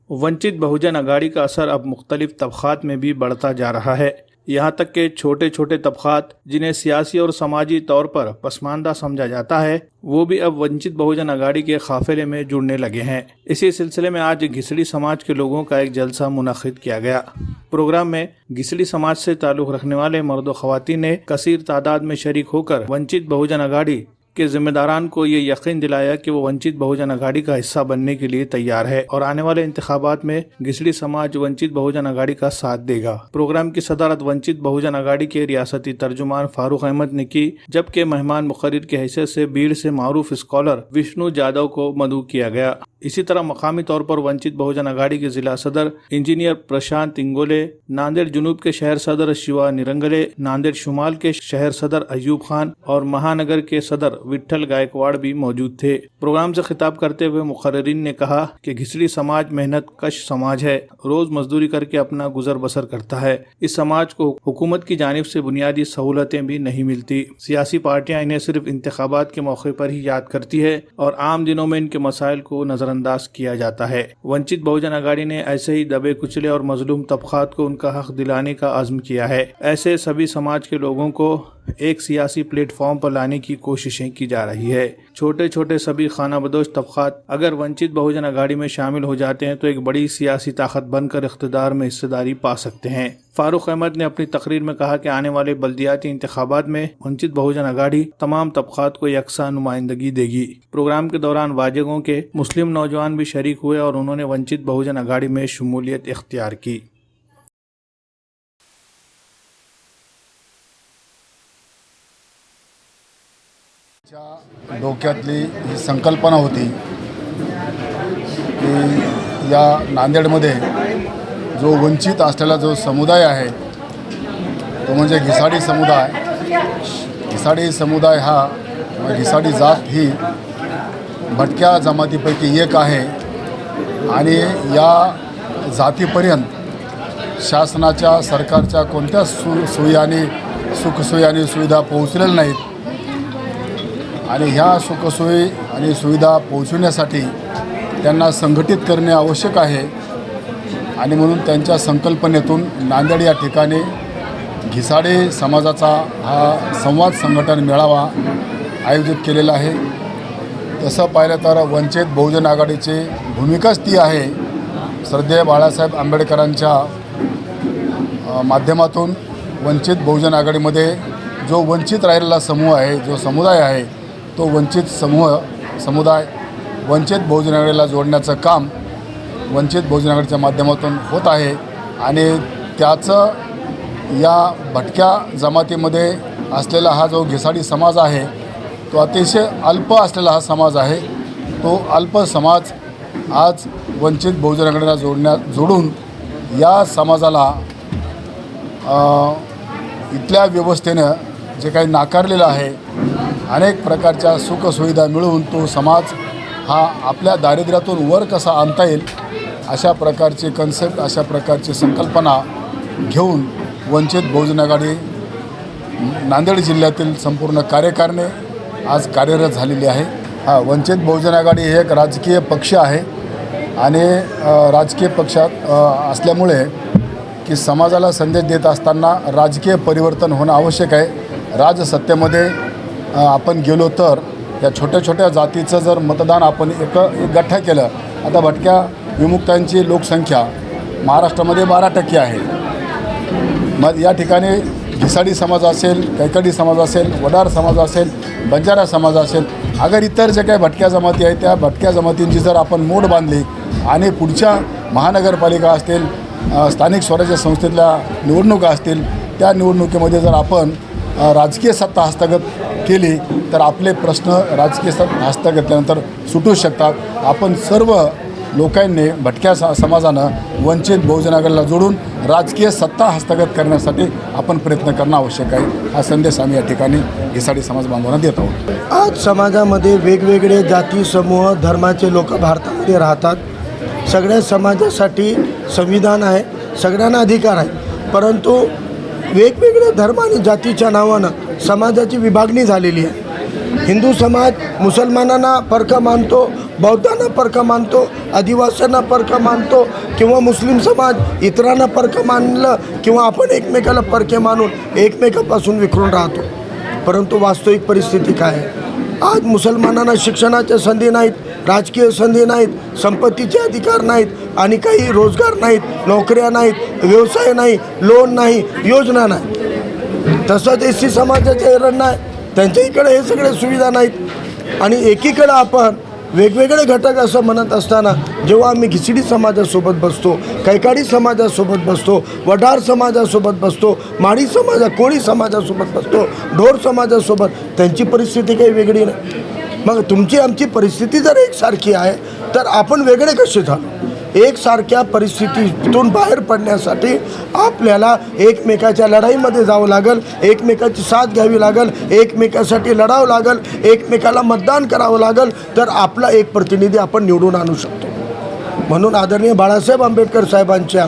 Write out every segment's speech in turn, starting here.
वंचित बहुजन अघाड़ी का असर अब मुख्तलिफ तबक़ात में भी बढ़ता जा रहा है। यहाँ तक के छोटे छोटे तबक़ात जिन्हें सियासी और समाजी तौर पर पसमानदा समझा जाता है, वो भी अब वंचित बहुजन अघाड़ी के काफिले में जुड़ने लगे हैं। इसी सिलसिले में आज घिसड़ी समाज के लोगों का एक जलसा मुनक़िद किया गया। प्रोग्राम में घिसड़ी समाज से ताल्लुक़ रखने वाले मर्द व ख़वातीन ने कसीर तादाद में शरीक होकर वंचित बहुजन अघाड़ी के जिम्मेदारान को ये यकीन दिलाया कि वो वंचित बहुजन अघाड़ी का हिस्सा बनने के लिए तैयार है और आने वाले इंतखाबात में घिसड़ी समाज वंचित बहुजन अघाड़ी का साथ देगा। प्रोग्राम की सदारत वंचित बहुजन अघाड़ी के रियासती तर्जुमान फारूक अहमद ने की, जबकि मेहमान मुक़र्रिर के हैसियत से बीड़ से मारूफ स्कॉलर विष्णु जादव को मदऊ किया गया। इसी तरह मकामी तौर पर वंचित बहुजन अघाड़ी के जिला सदर इंजीनियर प्रशांत इंगोले, नांदेड़ जुनूब के शहर सदर शिवा निरंगले, नांदेड़ शुमाल के शहर सदर अयूब खान और महानगर के सदर विट्ठल गायकवाड़ भी मौजूद थे। प्रोग्राम से खिताब करते हुए मुक़र्रिरीन ने कहा कि घिसड़ी समाज मेहनत कश समाज है, रोज मजदूरी करके अपना गुजर बसर करता है। इस समाज को हुकूमत की जानिब से बुनियादी सहूलतें भी नहीं मिलती। सियासी पार्टियां इन्हें सिर्फ इंतखाबात के मौके पर ही याद करती है और आम दिनों में इनके मसाइल को नजरअंदाज किया जाता है। वंचित बहुजन अघाड़ी ने ऐसे ही दबे कुचले और मजलूम तबक़ात को उनका हक दिलाने का अज़्म किया है। ऐसे सभी समाज के लोगों को एक सियासी प्लेटफॉर्म पर लाने की कोशिशें की जा रही है। छोटे छोटे सभी खानाबदोश तबक़ात अगर वंचित बहुजन अघाड़ी में शामिल हो जाते हैं तो एक बड़ी सियासी ताकत बनकर इख्तिदार में हिस्सेदारी पा सकते हैं। फारूक अहमद ने अपनी तकरीर में कहा कि आने वाले बल्दियाती इंतखाबात में वंचित बहुजन अघाड़ी तमाम तबक़ात को यकसा नुमाइंदगी देगी। प्रोग्राम के दौरान वाजिगों के मुस्लिम नौजवान भी शरीक हुए और उन्होंने वंचित बहुजन अघाड़ी में शमूलियत इख्तियार की। डोक्यातली ही संकल्पना होती की या नांदेडमध्ये जो वंचित असलेला जो समुदाय आहे तो म्हणजे घिसाडी समुदाय। घिसाडी समुदाय हा घिसाडी जात ही भटक्या जमातीपैकी एक आहे आणि या जातीपर्यंत शासनाच्या सरकारच्या कोणत्याच सोयी आणि सुखसोयी आणि सुविधा पोहोचलेल्या नाहीत आणि ह्या सुखसोयी आणि सुविधा पोहोचवण्यासाठी त्यांना संघटित करणे आवश्यक आहे आणि म्हणून त्यांच्या संकल्पनेतून नांदेड या ठिकाणी घिसाडी समाजाचा हा संवाद संघटन मेळावा आयोजित केलेला आहे। तसं पाहिलं तर वंचित बहुजन आघाडीची भूमिकाच ती आहे, श्रद्धेय बाळासाहेब आंबेडकरांच्या माध्यमातून वंचित बहुजन आघाडीमध्ये जो वंचित राहिलेला समूह आहे, जो समुदाय आहे, तो वंचित समुदाय वंचित बहुजन आघाडीला जोडण्याचं काम वंचित बहुजन आघाडीच्या माध्यमातून होत आहे आणि त्याचं या भटक्या जमातीमध्ये असलेला हा जो घिसाडी समाज आहे तो अतिशय अल्प असलेला हा समाज आहे। तो अल्प समाज आज वंचित बहुजन आघाडीला जोडून या समाजाला इथल्या व्यवस्थेनं जे काही नाकारलेलं आहे, अनेक प्रकारच्या सुखसुविधा मिळवून तो समाज हा आपल्या दारिद्र्यातून वर कसा आणता येईल अशा प्रकारची कन्सेप्ट, अशा प्रकारची संकल्पना घेऊन वंचित बहुजन आघाडी नांदेड जिल्ह्यातील संपूर्ण कार्यकारिणी आज कार्यरत झालेली आहे। वंचित बहुजन आघाडी हे एक राजकीय पक्ष आहे आणि राजकीय पक्षात असल्यामुळे की समाजाला संदेश देत असताना राजकीय परिवर्तन होणं आवश्यक आहे। राजसत्तेमध्ये आपण गेलो तर या छोट्या छोट्या जातीचं जर मतदान आपण एक गठ्ठा केलं, आता भटक्या विमुक्तांची लोकसंख्या महाराष्ट्रामध्ये 12% आहे। मग या ठिकाणी घिसाडी समाज असेल, कैकडी समाज असेल, वडार समाज असेल, बंजारा समाज असेल, अगर इतर जे काही भटक्या जमाती आहेत त्या भटक्या जमातींची जर आपण मोड बांधली आणि पुढच्या महानगरपालिका असतील, स्थानिक स्वराज्य संस्थेतल्या निवडणुका असतील, त्या निवडणुकीमध्ये जर आपण राजकीय सत्ता हस्तगत केली तर आपले प्रश्न राजकीय सत्ता हस्तगत घेतल्यानंतर सुटू शकतात। आपण सर्व लोकांनी भटक्या समाजानं वंचित बहुजन आघाडीला जोडून राजकीय सत्ता हस्तगत करण्यासाठी आपण प्रयत्न करणं आवश्यक आहे। हा संदेश आम्ही या ठिकाणी घिसाडी समाज बांधवांना देत आहोत। आज समाजामध्ये वेगवेगळे जाती समूह धर्माचे लोक भारतामध्ये राहतात। सगळ्या समाजासाठी संविधान आहे, सगळ्यांना अधिकार आहे, परंतु वेगवेगळ्या धर्म आणि जातीच्या नावानं समाजाची विभागणी झालेली आहे। हिंदू समाज मुसलमानांना परका मानतो, बौद्धांना परका मानतो, आदिवासींना परका मानतो किंवा मुस्लिम समाज इतरांना परका मानलं किंवा आपण एकमेकाला परके मानून एकमेकापासून विखरून राहतो. परंतु वास्तविक परिस्थिती काय आहे? आज मुसलमानांना शिक्षणाच्या संधी नाहीत, राजकीय संधी नाहीत, संपत्तीचे अधिकार नाहीत आणि काही रोजगार नाहीत, नोकऱ्या नाहीत, व्यवसाय नाही, लोन नाही, योजना नाही. तसंच एस.सी समाजाचे रण आहे, त्यांच्या इकडे हे सगळे सुविधा नाहीत. आणि एकीकडे आपण वेगवेगळे घटक असं म्हणत असताना जेव्हा आम्ही घिसडी समाजासोबत बसतो, कैकाडी समाजासोबत बसतो, वडार समाजासोबत बसतो, माडी कोळी समाजासोबत बसतो, ढोर समाजासोबत, त्यांची परिस्थिती काही वेगळी नाही. मग तुमची आमची परिस्थिती जर एकसारखी आहे तर आपण वेगळे कसे झालो? एकसारख्या परिस्थितीतून बाहेर पडण्यासाठी आपल्याला एकमेकाच्या लढाईमध्ये जावं लागेल, एकमेकाची साथ घ्यावी लागेल, एकमेकासाठी लढावं लागेल, एकमेकाला मतदान करावं लागेल, तर आपला एक प्रतिनिधी आपण निवडून आणू शकतो. म्हणून आदरणीय बाळासाहेब आंबेडकर साहेबांच्या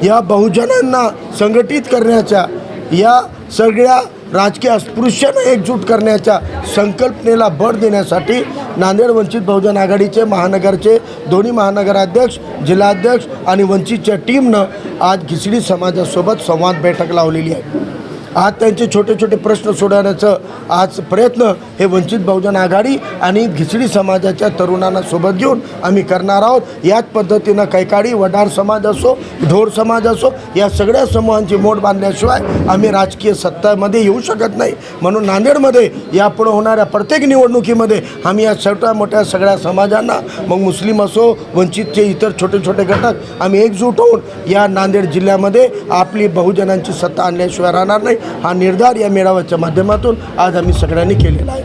या बहुजनांना संघटित करण्याच्या, या सगळ्या राजकीय अस्पृश्यांना एकजूट करण्याच्या संकल्पनेला बळ देण्यासाठी नांदेड वंचित बहुजन आघाडीचे महानगरचे दोन्ही महानगराध्यक्ष, जिल्हाध्यक्ष आणि वंचितच्या टीमनं आज घिसडी समाजासोबत संवाद बैठक लावलेली आहे. आज त्यांचे छोटे छोटे प्रश्न सोडवण्याचं आज प्रयत्न हे वंचित बहुजन आघाडी आणि घिसडी समाजाच्या तरुणांना सोबत घेऊन आम्ही करणार आहोत. याच पद्धतीनं कैकाडी, वडार समाज असो, ढोर समाज असो, या सगळ्या समूहांची मोड बांधल्याशिवाय आम्ही राजकीय सत्तामध्ये येऊ शकत नाही. म्हणून नांदेडमध्ये यापुढे होणाऱ्या प्रत्येक निवडणुकीमध्ये आम्ही या छोट्या मोठ्या सगळ्या समाजांना, मग मुस्लिम असो, वंचितचे इतर छोटे छोटे घटक, आम्ही एकजूट होऊन या नांदेड जिल्ह्यामध्ये आपली बहुजनांची सत्ता आणल्याशिवाय राहणार नाही. हा निर्धार या मेळाव्याच्या माध्यमातून आज आम्ही सगळ्यांनी केलेला आहे.